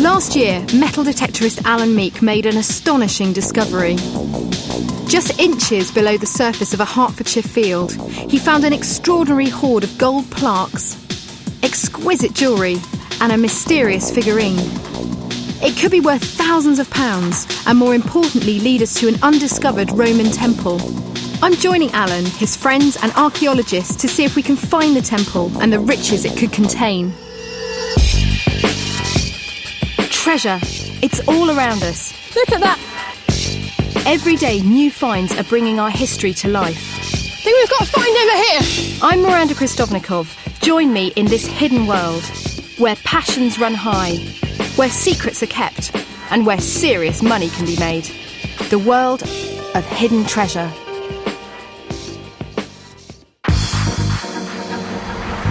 Last year, metal detectorist Alan Meek made an astonishing discovery. Just inches below the surface of a Hertfordshire field, he found an extraordinary hoard of gold plaques, exquisite jewellery and a mysterious figurine. It could be worth thousands of pounds and, more importantly, lead us to an undiscovered Roman temple. I'm joining Alan, his friends and archaeologists to see if we can find the temple and the riches it could contain. Treasure. It's all around us. Look at that! Every day, new finds are bringing our history to life. I think we've got a find over here! I'm Miranda Kristovnikov. Join me in this hidden world, where passions run high, where secrets are kept, and where serious money can be made. The world of hidden treasure.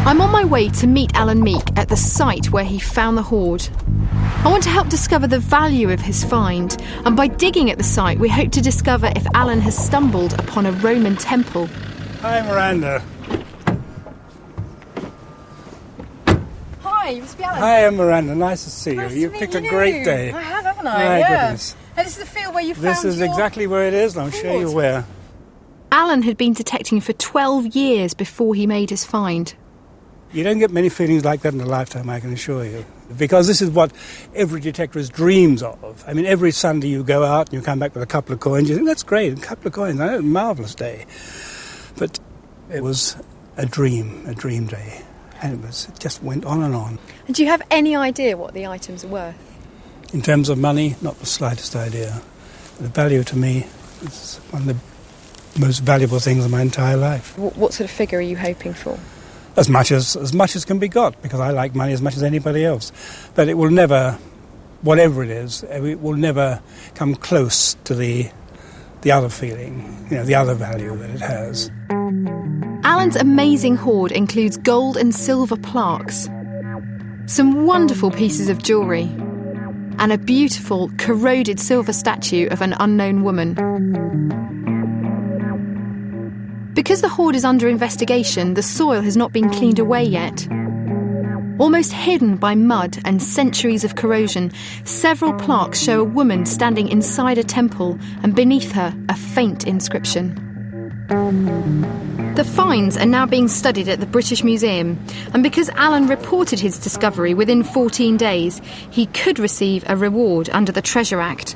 I'm on my way to meet Alan Meek at the site where he found the hoard. I want to help discover the value of his find, and by digging at the site we hope to discover if Alan has stumbled upon a Roman temple. Hi, Miranda. Hi, you must be Alan. Hi, I'm Miranda. Nice to see Nice you. You've to picked meet a great day. I have, haven't I? My yeah. goodness. And this is the field where you found This is exactly where it is, and I'll show you where. Alan had been detecting for 12 years before he made his find. You don't get many feelings like that in a lifetime, I can assure you. Because this is what every detectorist dreams of. I mean, every Sunday you go out and you come back with a couple of coins, you think, that's great, a couple of coins, a marvellous day. But it was a dream day. And it just went on and on. And do you have any idea what the items are worth? In terms of money, not the slightest idea. The value to me is one of the most valuable things in my entire life. What sort of figure are you hoping for? As much as can be got, because I like money as much as anybody else. But it will never, whatever it is, it will never come close to the other feeling, the other value that it has. Alan's amazing hoard includes gold and silver plaques, some wonderful pieces of jewellery, and a beautiful, corroded silver statue of an unknown woman. Because the hoard is under investigation, the soil has not been cleaned away yet. Almost hidden by mud and centuries of corrosion, several plaques show a woman standing inside a temple and beneath her a faint inscription. The finds are now being studied at the British Museum, and because Alan reported his discovery within 14 days, he could receive a reward under the Treasure Act.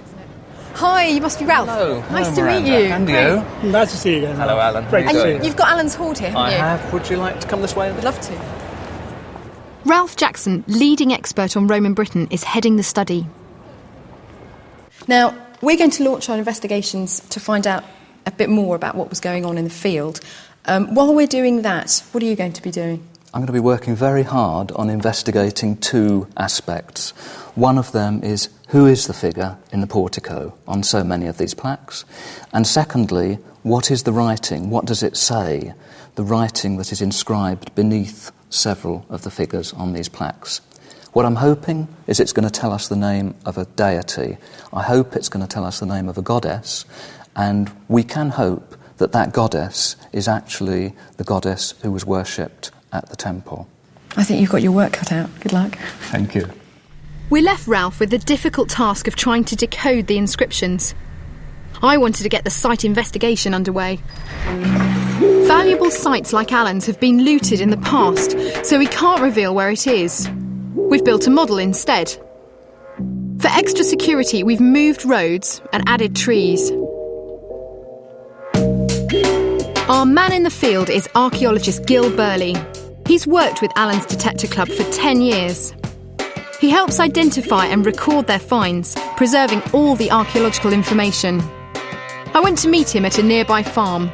Hi, you must be Ralph. Hello. Nice to Miranda. meet you. And you? Nice to see you again. Hello, Alan. Great to see you. You've got Alan's hoard here, haven't I you? have. Would you like to come this way? Would love to. Ralph Jackson, leading expert on Roman Britain, is heading the study. Now, we're going to launch our investigations to find out a bit more about what was going on in the field. While we're doing that, what are you going to be doing? I'm going to be working very hard on investigating two aspects. One of them is who is the figure in the portico on so many of these plaques? And secondly, what is the writing? What does it say? The writing that is inscribed beneath several of the figures on these plaques. What I'm hoping is it's going to tell us the name of a deity. I hope it's going to tell us the name of a goddess, and we can hope that that goddess is actually the goddess who was worshipped at the temple. I think you've got your work cut out. Good luck. Thank you. We left Ralph with the difficult task of trying to decode the inscriptions. I wanted to get the site investigation underway. Valuable sites like Alan's have been looted in the past, so we can't reveal where it is. We've built a model instead. For extra security, we've moved roads and added trees. Our man in the field is archaeologist Gil Burley. He's worked with Alan's Detector Club for 10 years. He helps identify and record their finds, preserving all the archaeological information. I went to meet him at a nearby farm.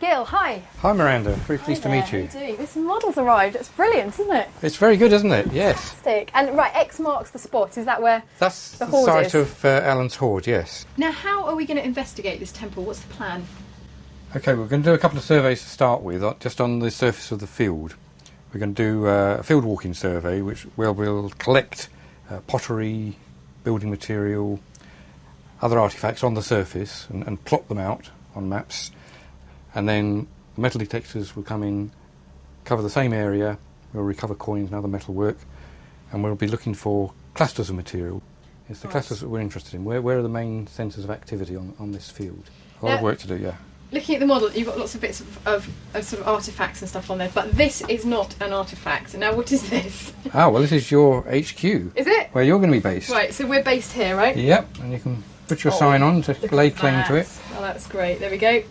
Gil, hi. Hi Miranda, very pleased to meet you. How are you doing? This model's arrived. It's brilliant, isn't it? It's very good, isn't it? Yes. Fantastic. And right, X marks the spot. Is that where That's the the hoard site is? of Alan's hoard, yes. Now, how are we going to investigate this temple? What's the plan? Okay, we're going to do a couple of surveys to start with, just on the surface of the field. We're going to do a field walking survey, where we'll collect pottery, building material, other artefacts on the surface and plot them out on maps. And then the metal detectors will come in, cover the same area we'll recover coins and other metalwork, and we'll be looking for clusters of material. It's the clusters that we're interested in. Where are the main centres of activity on this field? A lot of work to do, yeah. Looking at the model, you've got lots of bits of sort of artefacts and stuff on there, but this is not an artefact. Now, what is this? Oh, well, this is your HQ. Is it? Where you're going to be based. Right, so we're based here, right? Yep, and you can put your sign on to lay claim to it. Oh, that's great. There we go.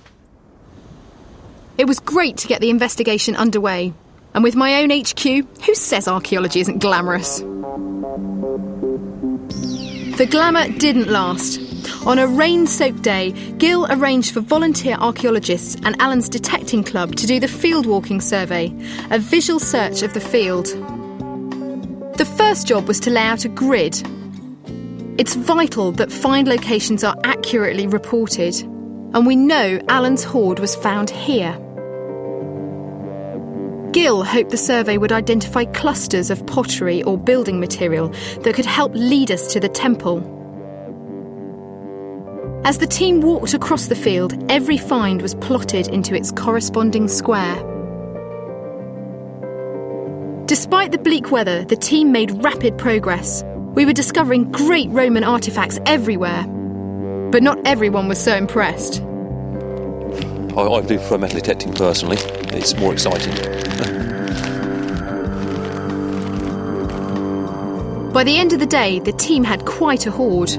It was great to get the investigation underway. And with my own HQ, who says archaeology isn't glamorous? The glamour didn't last. On a rain-soaked day, Gil arranged for volunteer archaeologists and Alan's detecting club to do the field walking survey, a visual search of the field. The first job was to lay out a grid. It's vital that find locations are accurately reported, and we know Alan's hoard was found here. Gil hoped the survey would identify clusters of pottery or building material that could help lead us to the temple. As the team walked across the field, every find was plotted into its corresponding square. Despite the bleak weather, the team made rapid progress. We were discovering great Roman artefacts everywhere. But not everyone was so impressed. I do prefer metal detecting personally. It's more exciting. By the end of the day, the team had quite a hoard.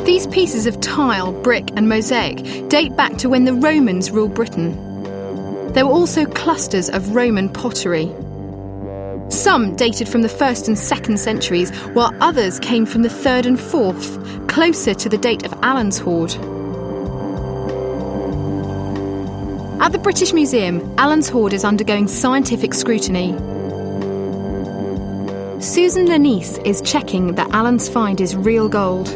These pieces of tile, brick and mosaic date back to when the Romans ruled Britain. There were also clusters of Roman pottery. Some dated from the 1st and 2nd centuries, while others came from the 3rd and 4th, closer to the date of Alan's hoard. At the British Museum, Alan's hoard is undergoing scientific scrutiny. Susan Lanice is checking that Alan's find is real gold.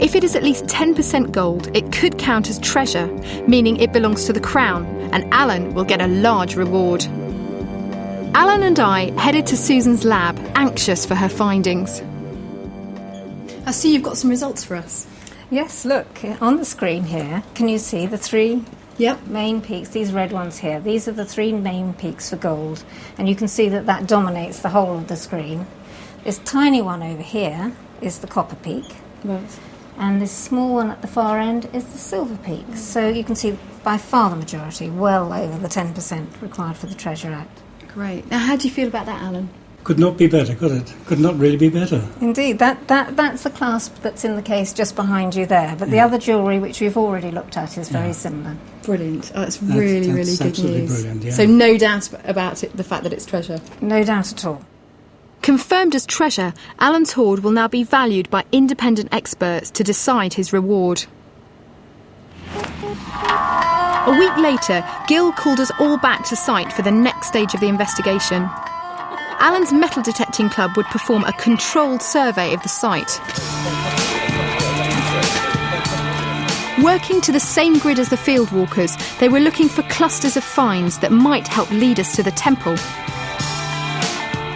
If it is at least 10% gold, it could count as treasure, meaning it belongs to the Crown, and Alan will get a large reward. Alan and I headed to Susan's lab, anxious for her findings. I see you've got some results for us. Yes, look, on the screen here, can you see the three Yep. main peaks, these red ones here? These are the three main peaks for gold, and you can see that dominates the whole of the screen. This tiny one over here is the copper peak. Right. And this small one at the far end is the silver peak. So you can see by far the majority, well over the 10% required for the Treasure Act. Great. Now, how do you feel about that, Alan? Could not be better, could it? Could not really be better. Indeed, that's the clasp that's in the case just behind you there. But the other jewellery, which we've already looked at, is very similar. Brilliant. Oh, that's really good absolutely news. Brilliant, yeah. So no doubt about it, the fact that it's treasure. No doubt at all. Confirmed as treasure, Alan's hoard will now be valued by independent experts to decide his reward. A week later, Gil called us all back to site for the next stage of the investigation. Alan's metal detecting club would perform a controlled survey of the site. Working to the same grid as the field walkers, they were looking for clusters of finds that might help lead us to the temple.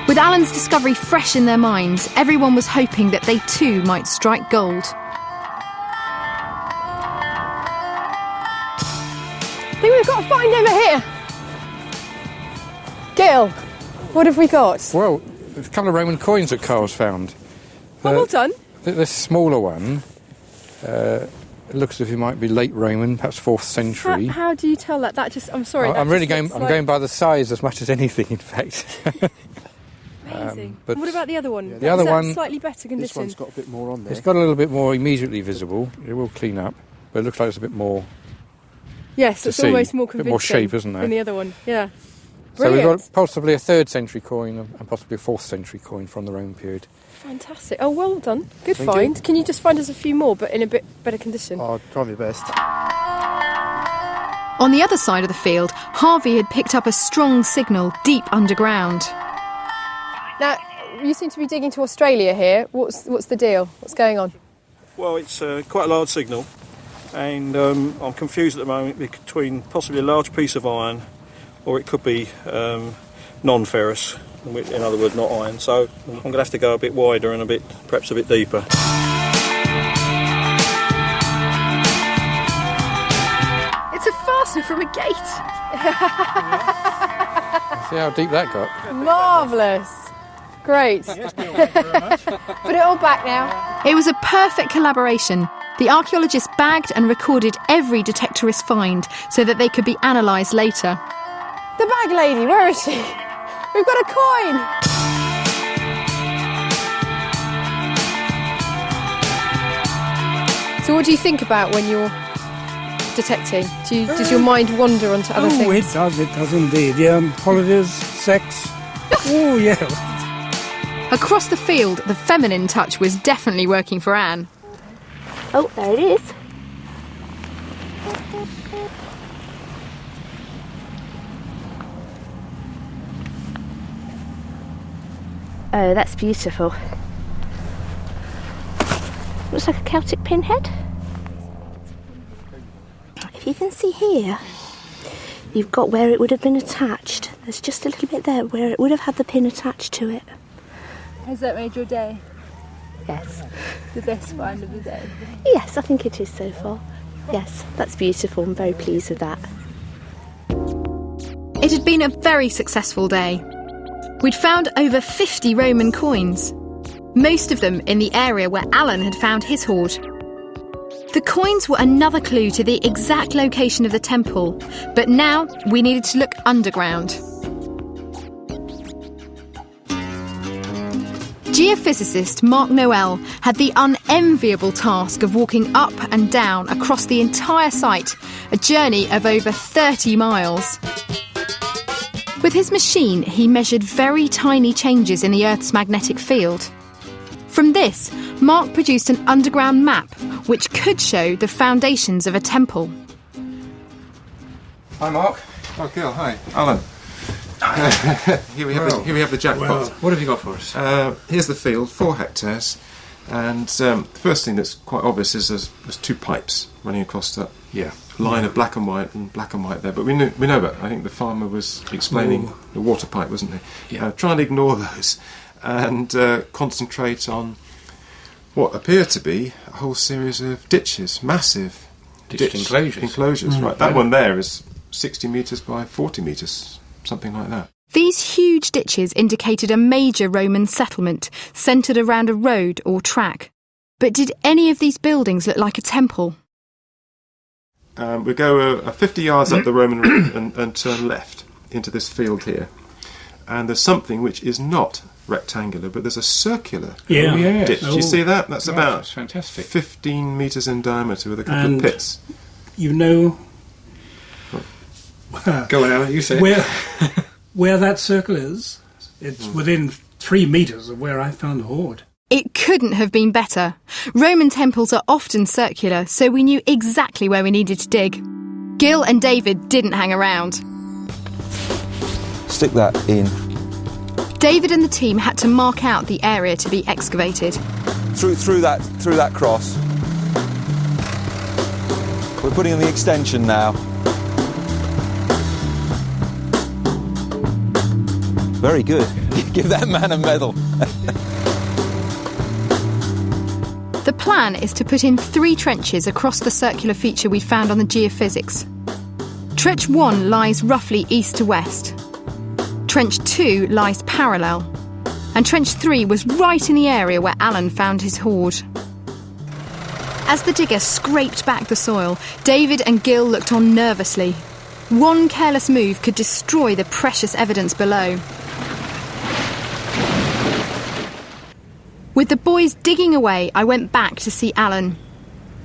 With Alan's discovery fresh in their minds, everyone was hoping that they too might strike gold. I think we've got a find over here. Gil, what have we got? Well, there's a couple of Roman coins that Carl's found. Well done. The smaller one, it looks as if it might be late Roman, perhaps 4th century. How do you tell that? I'm sorry. I'm going by the size as much as anything, in fact. Amazing. but what about the other one? the other Is that one, slightly better condition. This one's got a bit more on there. It's got a little bit more immediately visible. It will clean up, but it looks like it's a bit more. Yes, it's see. almost more A bit convincing. more shape, isn't there? Than the other one. Yeah. So we've Brilliant. got possibly a 3rd century coin and possibly a 4th century coin from the Roman period. Fantastic. Oh, well done. Good Thank find. you. Can you just find us a few more, but in a bit better condition? I'll try my best. On the other side of the field, Harvey had picked up a strong signal deep underground. Now, you seem to be digging to Australia here. What's the deal? What's going on? Well, it's quite a large signal, and I'm confused at the moment between possibly a large piece of iron, or it could be non-ferrous, in other words, not iron. So I'm going to have to go a bit wider and perhaps a bit deeper. It's a fastener from a gate. See how deep that got? Marvellous. Great. Put it all back now. It was a perfect collaboration. The archaeologists bagged and recorded every detectorist find so that they could be analysed later. The bag lady, where is she? We've got a coin. So what do you think about when you're detecting? Does your mind wander onto other things? It does indeed. Yeah, holidays, sex. Oh, yeah. Across the field, the feminine touch was definitely working for Anne. Oh, there it is. Oh, that's beautiful. Looks like a Celtic pinhead. If you can see here, you've got where it would have been attached. There's just a little bit there where it would have had the pin attached to it. Has that made your day? Yes. The best find of the day? Yes, I think it is so far. Yes, that's beautiful. I'm very pleased with that. It had been a very successful day. We'd found over 50 Roman coins, most of them in the area where Alan had found his hoard. The coins were another clue to the exact location of the temple, but now we needed to look underground. Geophysicist Mark Noel had the unenviable task of walking up and down across the entire site, a journey of over 30 miles. With his machine, he measured very tiny changes in the Earth's magnetic field. From this, Mark produced an underground map which could show the foundations of a temple. Hi, Mark. Oh, Gil, hi. Alan. Here we have the jackpot. Well, what have you got for us? Here's the field, 4 hectares, and the first thing that's quite obvious is there's 2 pipes running across that line of black and white there. But we know that. I think the farmer was explaining the water pipe, wasn't he? Yeah. Try and ignore those and concentrate on what appear to be a whole series of ditches, massive enclosures. Right, that one there is 60 metres by 40 metres. Something like that. These huge ditches indicated a major Roman settlement centred around a road or track. But did any of these buildings look like a temple? We go 50 yards up the Roman road and turn left into this field here. And there's something which is not rectangular, but there's a circular ditch. Do you see that? That's about that's fantastic. 15 metres in diameter with a couple of pits. You know... Go on, Alan, you say it. Where that circle is, it's within 3 metres of where I found the hoard. It couldn't have been better. Roman temples are often circular, so we knew exactly where we needed to dig. Gil and David didn't hang around. Stick that in. David and the team had to mark out the area to be excavated. Through that cross. We're putting in the extension now. Very good. Give that man a medal. The plan is to put in 3 trenches across the circular feature we found on the geophysics. Trench 1 lies roughly east to west. Trench 2 lies parallel. And Trench 3 was right in the area where Alan found his hoard. As the digger scraped back the soil, David and Gil looked on nervously. One careless move could destroy the precious evidence below. With the boys digging away, I went back to see Alan.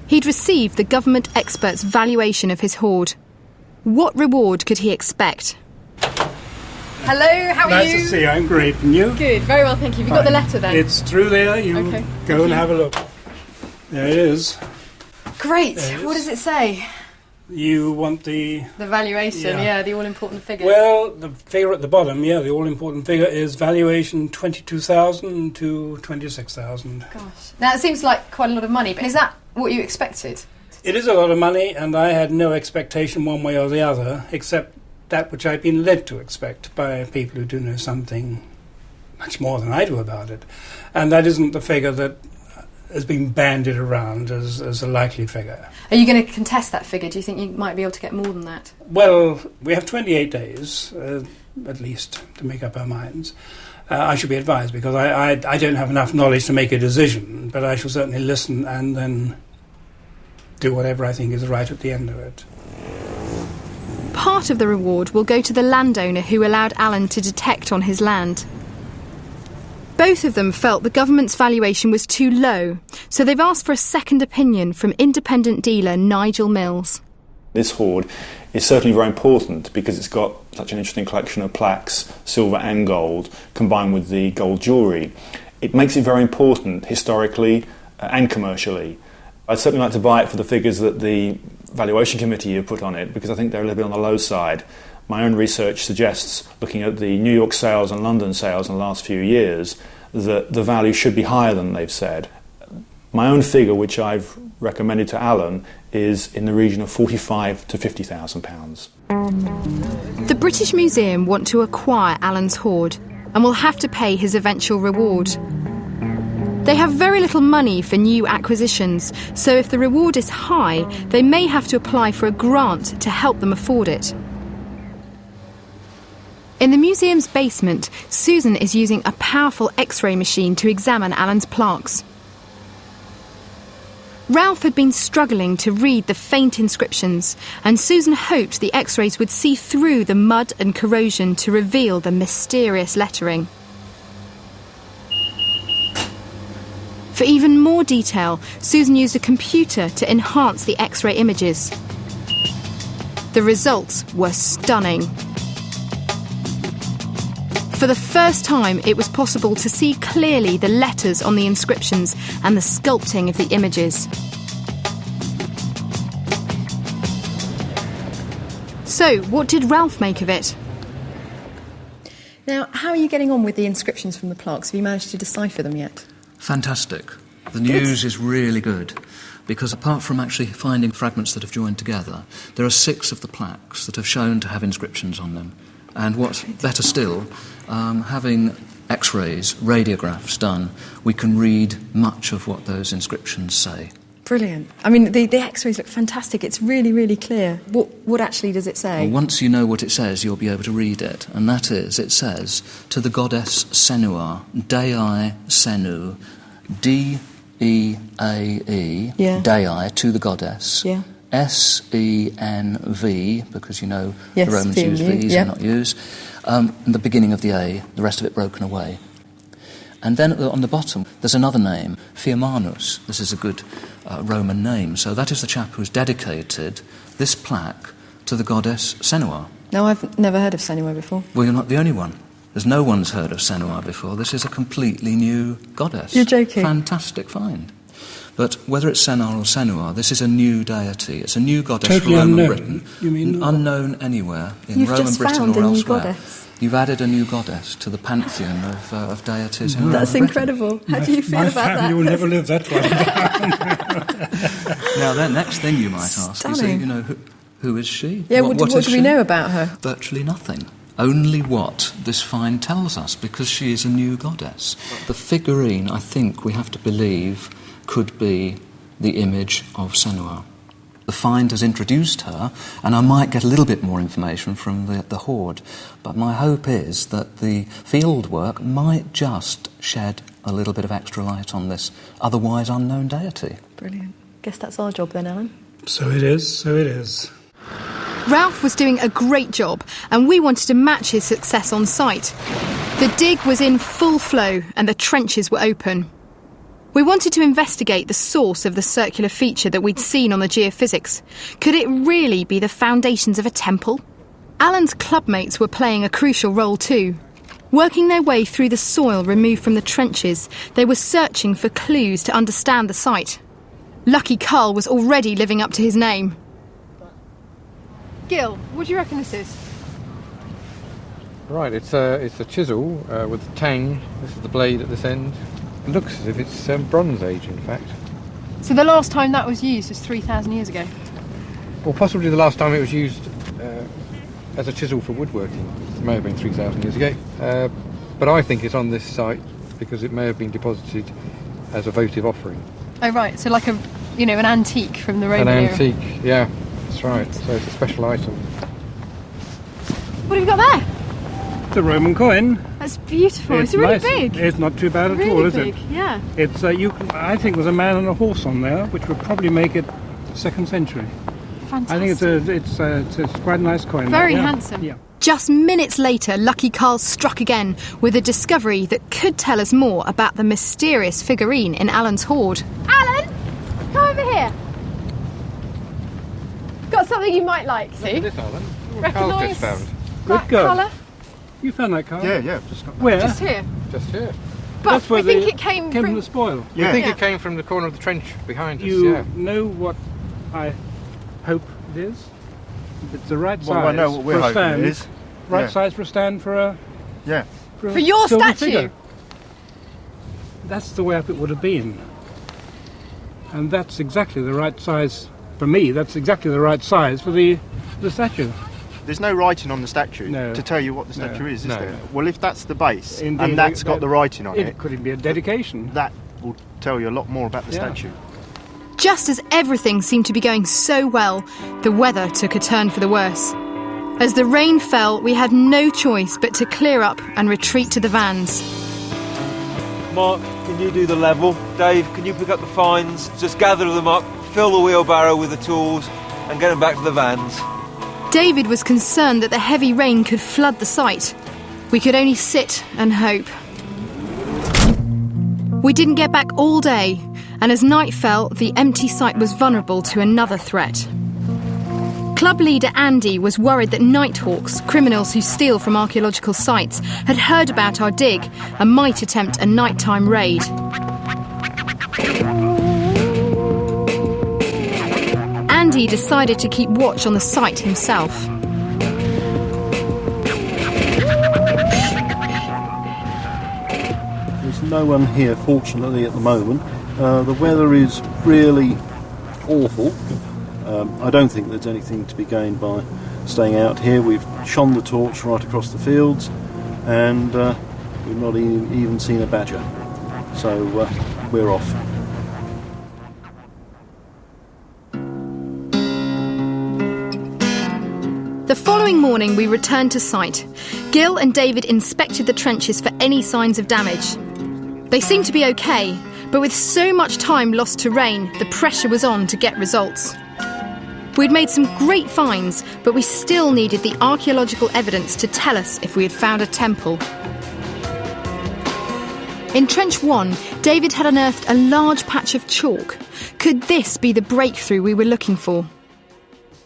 He'd received the government expert's valuation of his hoard. What reward could he expect? Hello, how are Nice you? to see you. I'm great. And you? Good, very well, thank you. Have you got the letter then? It's through there. You Okay, go and have a look. There it is. Great. There it What is. does it say? You want the valuation, the all-important figure. Well, the figure at the bottom, the all-important figure is valuation 22,000 to 26,000. Gosh. Now, it seems like quite a lot of money, but is that what you expected? It is a lot of money, and I had no expectation one way or the other, except that which I've been led to expect by people who do know something much more than I do about it. And that isn't the figure that has been bandied around as a likely figure. Are you going to contest that figure? Do you think you might be able to get more than that? Well, we have 28 days. at least, to make up our minds. I should be advised, because I don't have enough knowledge to make a decision, but I shall certainly listen and then do whatever I think is right at the end of it. Part of the reward will go to the landowner who allowed Alan to detect on his land. Both of them felt the government's valuation was too low, so they've asked for a second opinion from independent dealer Nigel Mills. This hoard is certainly very important because it's got such an interesting collection of plaques, silver and gold, combined with the gold jewellery. It makes it very important historically and commercially. I'd certainly like to buy it for the figures that the valuation committee have put on it, because I think they're a little bit on the low side. My own research suggests, looking at the New York sales and London sales in the last few years, that the value should be higher than they've said. My own figure, which I've recommended to Alan, is in the region of £45,000 to £50,000. The British Museum want to acquire Alan's hoard and will have to pay his eventual reward. They have very little money for new acquisitions, so if the reward is high, they may have to apply for a grant to help them afford it. In the museum's basement, Susan is using a powerful X-ray machine to examine Alan's plaques. Ralph had been struggling to read the faint inscriptions, and Susan hoped the X-rays would see through the mud and corrosion to reveal the mysterious lettering. For even more detail, Susan used a computer to enhance the X-ray images. The results were stunning. For the first time, it was possible to see clearly the letters on the inscriptions and the sculpting of the images. So, what did Ralph make of it? Now, how are you getting on with the inscriptions from the plaques? Have you managed to decipher them yet? Fantastic. The news is really good, because apart from actually finding fragments that have joined together, there are 6 of the plaques that have shown to have inscriptions on them. And what's better still, having X-rays, radiographs done, we can read much of what those inscriptions say. Brilliant. I mean, the X-rays look fantastic. It's really, really clear. What actually does it say? Well, once you know what it says, you'll be able to read it. And that is, it says, to the goddess Senua, Dei Senu, D-E-A-E, Dei, to the goddess. Yeah. S-E-N-V, because, you know, the Romans use V's and not U's, and the beginning of the A, the rest of it broken away. And then on the bottom, there's another name, Firmanus. This is a good Roman name. So that is the chap who's dedicated this plaque to the goddess Senua. No, I've never heard of Senua before. Well, you're not the only one. There's no one's heard of Senua before. This is a completely new goddess. You're joking. Fantastic find. But whether it's Senar or Senua, this is a new deity. It's a new goddess totally for Roman unknown. Britain. You mean unknown anywhere in You've Roman just Britain found or a new elsewhere. goddess. You've added a new goddess to the pantheon of deities in That's Roman incredible. Britain. How do you feel my about family that? will never live that far down. Now, the next thing you might ask is, Stunning. you know, who is she? Yeah, what what is do we she? know about her? Virtually nothing. Only what this find tells us, because she is a new goddess. The figurine, I think we have to believe, could be the image of Senua. The find has introduced her, and I might get a little bit more information from the hoard, but my hope is that the field work might just shed a little bit of extra light on this otherwise unknown deity. Brilliant. Guess that's our job then, Alan. So it is, so it is. Ralph was doing a great job, and we wanted to match his success on site. The dig was in full flow, and the trenches were open. We wanted to investigate the source of the circular feature that we'd seen on the geophysics. Could it really be the foundations of a temple? Alan's clubmates were playing a crucial role too. Working their way through the soil removed from the trenches, they were searching for clues to understand the site. Lucky Carl was already living up to his name. Gil, what do you reckon this is? Right, it's a chisel with a tang. This is the blade at this end. It looks as if it's Bronze Age, in fact. So the last time that was used was 3,000 years ago? Or possibly the last time it was used as a chisel for woodworking. It may have been 3,000 years ago. But I think it's on this site because it may have been deposited as a votive offering. Oh, right, so like an antique from the Roman An era. antique, yeah, that's right. So it's a special item. What have you got there? a Roman coin. That's beautiful. It's really nice. big. It's not too bad at Really all, is big, it? yeah. It's I think there's a man and a horse on there, which would probably make it 2nd century. Fantastic. I think it's quite a nice coin. Very yeah. handsome. Yeah. Just minutes later, Lucky Carl struck again with a discovery that could tell us more about the mysterious figurine in Alan's hoard. Alan, come over here. Got something you might like, see? Look at this, Alan. What Recognise Carl's just found. Good girl. Colour? You found that, Carl? Yeah, just got that. Where? Just here. Just here. But That's where we think the- it came from from... the spoil. We think it came from the corner of the trench behind us, You yeah. know what I hope it is? It's the right size Well, I know what we're for a hoping stand. it is. Right Yeah. size for a stand for a... Yeah. For your silver statue? figure. That's the way up it would have been. And that's exactly the right size, for me, that's exactly the right size for the statue. There's no writing on the statue to tell you what the statue is there? Well, if that's the base, Indeed, and that's got the writing on it... It could be a dedication. That will tell you a lot more about the statue. Just as everything seemed to be going so well, the weather took a turn for the worse. As the rain fell, we had no choice but to clear up and retreat to the vans. Mark, can you do the level? Dave, can you pick up the fines? Just gather them up, fill the wheelbarrow with the tools, and get them back to the vans. David was concerned that the heavy rain could flood the site. We could only sit and hope. We didn't get back all day, and as night fell, the empty site was vulnerable to another threat. Club leader Andy was worried that nighthawks, criminals who steal from archaeological sites, had heard about our dig and might attempt a nighttime raid. Andy decided to keep watch on the site himself. There's no one here, fortunately, at the moment. The weather is really awful. I don't think there's anything to be gained by staying out here. We've shone the torch right across the fields, and we've not even seen a badger. So we're off. The following morning we returned to site. Gil and David inspected the trenches for any signs of damage. They seemed to be okay, but with so much time lost to rain, the pressure was on to get results. We'd made some great finds, but we still needed the archaeological evidence to tell us if we had found a temple. In Trench 1, David had unearthed a large patch of chalk. Could this be the breakthrough we were looking for?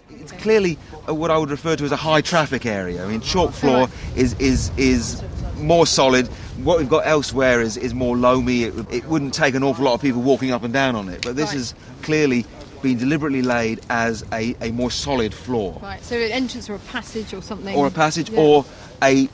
It's clearly what I would refer to as a high traffic area. I mean, chalk floor is more solid. What we've got elsewhere is more loamy. It wouldn't take an awful lot of people walking up and down on it, but this is clearly been deliberately laid as a more solid floor. Right, so an entrance or a passage or something. Or a passage, or an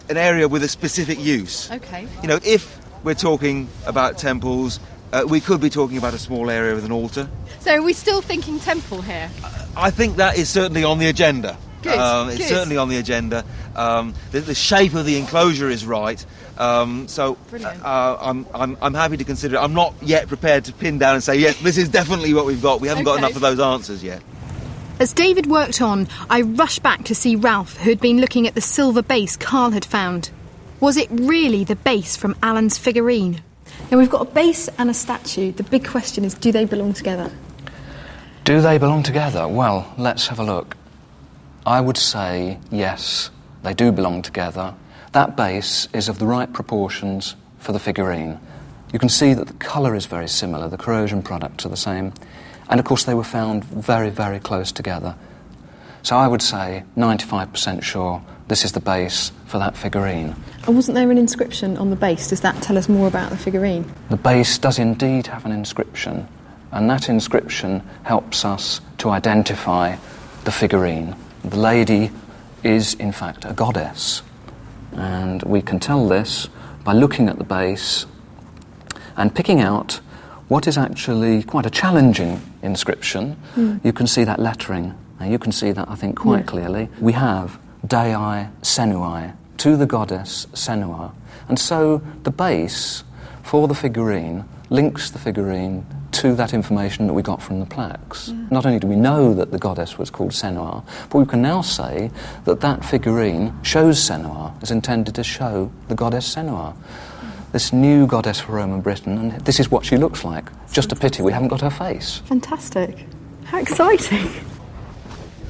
area with a specific use. Okay. You know, if we're talking about temples, we could be talking about a small area with an altar. So are we still thinking temple here? I think that is certainly on the agenda. Good, It's good. certainly on the agenda. The shape of the enclosure is right. So I'm happy to consider it. I'm not yet prepared to pin down and say, yes, this is definitely what we've got. We haven't got enough of those answers yet. As David worked on, I rushed back to see Ralph, who had been looking at the silver base Carl had found. Was it really the base from Alan's figurine? Now we've got a base and a statue. The big question is, do they belong together? Do they belong together? Well, let's have a look. I would say yes, they do belong together. That base is of the right proportions for the figurine. You can see that the colour is very similar, the corrosion products are the same, and of course they were found very, very close together. So I would say 95% sure this is the base for that figurine. And wasn't there an inscription on the base? Does that tell us more about the figurine? The base does indeed have an inscription, and that inscription helps us to identify the figurine. The lady is, in fact, a goddess, and we can tell this by looking at the base and picking out what is actually quite a challenging inscription. You can see that lettering, and you can see that, I think, quite clearly. We have Dei Senui, to the goddess Senua, and so the base for the figurine links the figurine to that information that we got from the plaques. Not only do we know that the goddess was called Senua, but we can now say that that figurine shows Senua, is intended to show the goddess Senua. This new goddess for Roman Britain, and this is what she looks like. Just a pity we haven't got her face. Fantastic. How exciting.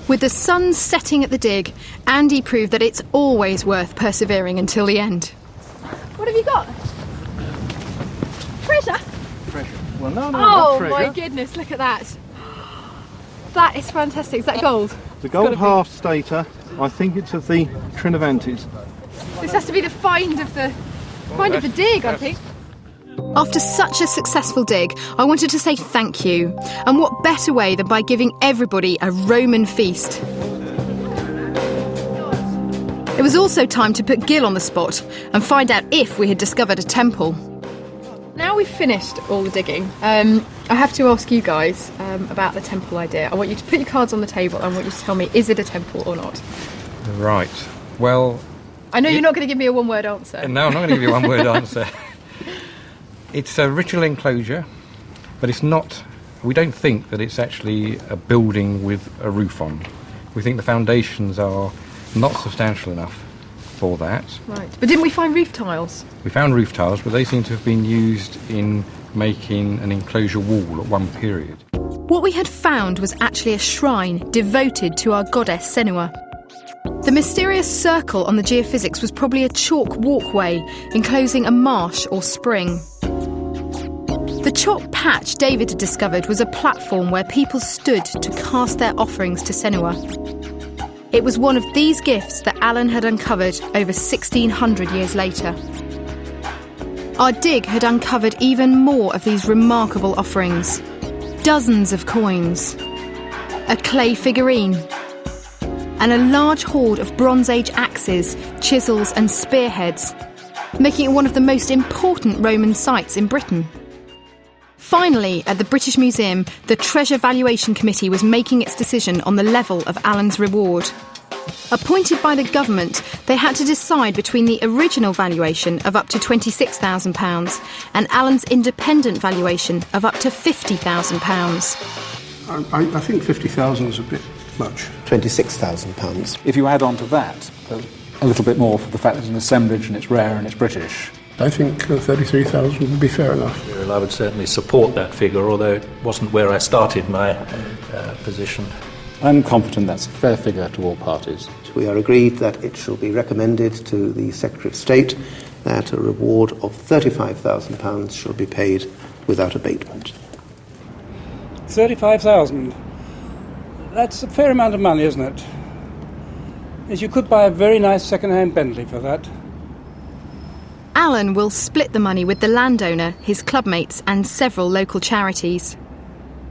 With the sun setting at the dig, Andy proved that it's always worth persevering until the end. What have you got? Treasure? Treasure. Well, no, Oh my goodness, look at that. That is fantastic. Is that gold? The gold half stater, I think it's of the Trinovantes. This has to be the find of the dig, I think. After such a successful dig, I wanted to say thank you. And what better way than by giving everybody a Roman feast? It was also time to put Gil on the spot and find out if we had discovered a temple. Now we've finished all the digging, I have to ask you guys about the temple idea. I want you to put your cards on the table and I want you to tell me, is it a temple or not? Right. Well... I know you're not going to give me a one-word answer. No, I'm not going to give you a one-word answer. It's a ritual enclosure, but it's not... We don't think that it's actually a building with a roof on. We think the foundations are not substantial enough for that. Right. But didn't we find roof tiles? We found roof tiles, but they seem to have been used in making an enclosure wall at one period. What we had found was actually a shrine devoted to our goddess Senua. The mysterious circle on the geophysics was probably a chalk walkway enclosing a marsh or spring. The chalk patch David had discovered was a platform where people stood to cast their offerings to Senua. It was one of these gifts that Alan had uncovered over 1,600 years later. Our dig had uncovered even more of these remarkable offerings. Dozens of coins, a clay figurine, and a large hoard of Bronze Age axes, chisels and spearheads, making it one of the most important Roman sites in Britain. Finally, at the British Museum, the Treasure Valuation Committee was making its decision on the level of Alan's reward. Appointed by the government, they had to decide between the original valuation of up to £26,000 and Alan's independent valuation of up to £50,000. I think 50,000 is a bit much. £26,000. If you add on to that a little bit more for the fact that it's an assemblage and it's rare and it's British. I think 33,000 would be fair enough. Well, I would certainly support that figure, although it wasn't where I started my position. I'm confident that's a fair figure to all parties. We are agreed that it shall be recommended to the Secretary of State that a reward of £35,000 shall be paid without abatement. 35,000. That's a fair amount of money, isn't it? As you could buy a very nice second-hand Bentley for that. Alan will split the money with the landowner, his clubmates and several local charities.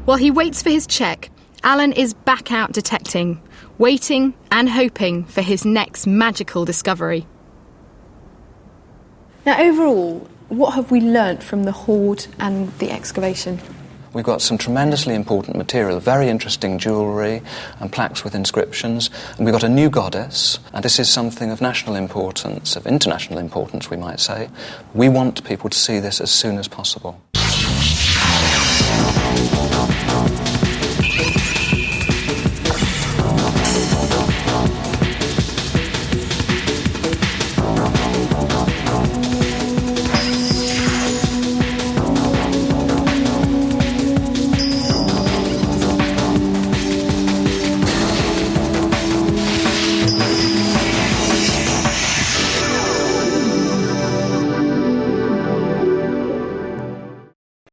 While he waits for his cheque, Alan is back out detecting, waiting and hoping for his next magical discovery. Now, overall, what have we learnt from the hoard and the excavation? We've got some tremendously important material, very interesting jewellery and plaques with inscriptions, and we've got a new goddess, and this is something of national importance, of international importance, we might say. We want people to see this as soon as possible.